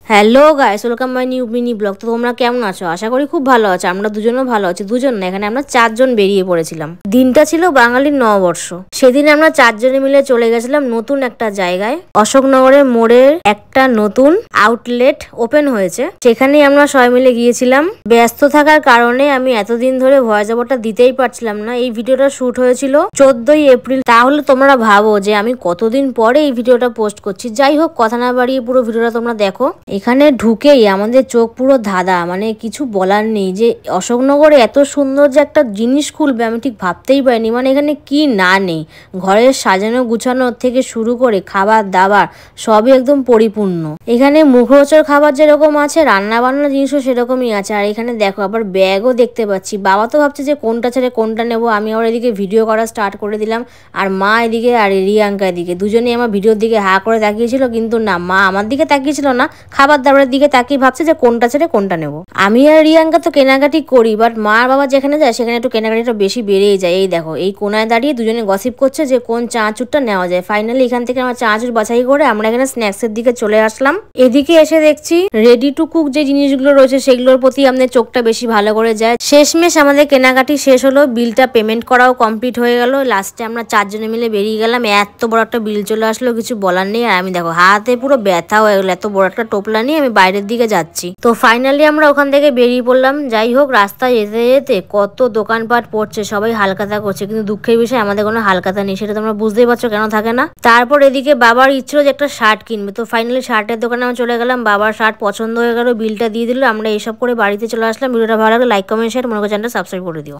Hello guys, welcome my new mini blog. তো তোমরা কেমন আছো? আশা করি খুব ভালো আছো। আমরা দুজনও ভালো আছি। দুজন না, এখানে আমরা 4জন বেরিয়ে পড়েছিলাম। দিনটা ছিল বাঙালির নববর্ষ। সেদিন আমরা 4জনে মিলে চলে গেছিলাম নতুন একটা জায়গায়। অশোকনগরের মোড়ের একটা নতুন আউটলেট ওপেন হয়েছে, সেখানেই আমরা সবাই মিলে গিয়েছিলাম। ব্যস্ত থাকার কারণে আমি এতদিন ধরে ভয়েস ওভারটা দিতেই পারছিলাম না। এই ভিডিওটা শুট হয়েছিল 14ই এপ্রিল। তাহলে তোমরা ভাবো যে আমি কতদিন পরে এই ভিডিওটা পোস্ট করছি। যাই হোক, কথা না বাড়িয়ে পুরো ভিডিওটা তোমরা দেখো। এখানে ঢুকেই আমাদের চোখ পুরো ধাঁধা, মানে কিছু বলার নেই। যে অশোকনগরে এত সুন্দর যে একটা জিনিস খুলবে আমি ঠিক ভাবতেই পারিনি। মানে এখানে কি না নেই, ঘরের সাজানো গুছানো থেকে শুরু করে খাবার দাবার সবই একদম পরিপূর্ণ। এখানে মুখরোচক খাবার যেরকম আছে, রান্না বান্নার জিনিসও সেরকমই আছে। আর এখানে দেখো আবার ব্যাগও দেখতে পাচ্ছি। বাবা তো ভাবছে যে কোনটা ছেড়ে কোনটা নেবো। আমি আবার এদিকে ভিডিও করা স্টার্ট করে দিলাম, আর মা এদিকে আর রিয়াঙ্কা এদিকে দুজনেই আমার ভিডিওর দিকে হা করে তাকিয়েছিল। কিন্তু না, মা আমার দিকে তাকিয়েছিল না, খাবার দাবারের দিকে তাকিয়ে ভাবছে যে কোনটা ছেড়ে কোনটা নেবো। আমি আর রিয়াঙ্কা তো কেনাকাটি করি, বাট মা আর বাবা যেখানে যায় সেখানে একটু কেনাকাটিটা বেশি বেড়েই যায়। এই দেখো, এই কোনায় দাঁড়িয়ে দুজনে গসিপ করছে যে কোন চানাচুরটা নেওয়া যায়। ফাইনালি এখান থেকে আমরা চানাচুর বাছাই করে আমরা এখানে স্ন্যাক্সের দিকে চলে আসলাম। এদিকে এসে দেখছি রেডি টু কুক যে জিনিসগুলো রয়েছে সেগুলোর প্রতি আমাদের চোখটা বেশি ভালো করে যায়। শেষমেশ আমাদের কেনাকাটি শেষ হলো, বিলটা পেমেন্ট করাও কমপ্লিট হয়ে গেল। লাস্টে আমরা 4জনে মিলে বেরিয়ে গেলাম। এত বড় একটা বিল চলে আসলো, কিছু বলার নেই। আর আমি দেখো হাতে পুরো ব্যথা হয়ে গেলো, এত বড় একটা টোপলা নিয়ে আমি বাইরের দিকে যাচ্ছি। তো ফাইনালি আমরা ওখান থেকে বেরিয়ে পড়লাম। যাই হোক, রাস্তায় যেতে যেতে কত দোকানপাট পড়ছে, সবাই হালখাতা করছে, কিন্তু দুঃখের বিষয় আমাদের কোনো হালখাতা নেই। সেটা তোমরা বুঝতেই পারছো কেন থাকে না। তারপর এদিকে বাবার ইচ্ছে যে একটা শার্ট কিনবে। তো ফাইনালি শার্টের দোকানে আমরা চলে গেলাম। বাবার শার্ট পছন্দ হয়ে গেল, বিলটা দিয়ে দিল। আমরা এইসব করে বাড়িতে চলে আসলাম। ভিডিওটা ভালো লাগলে লাইক কমেন্ট শেয়ার, মনে করো চ্যানেলটা সাবস্ক্রাইব করে দিও।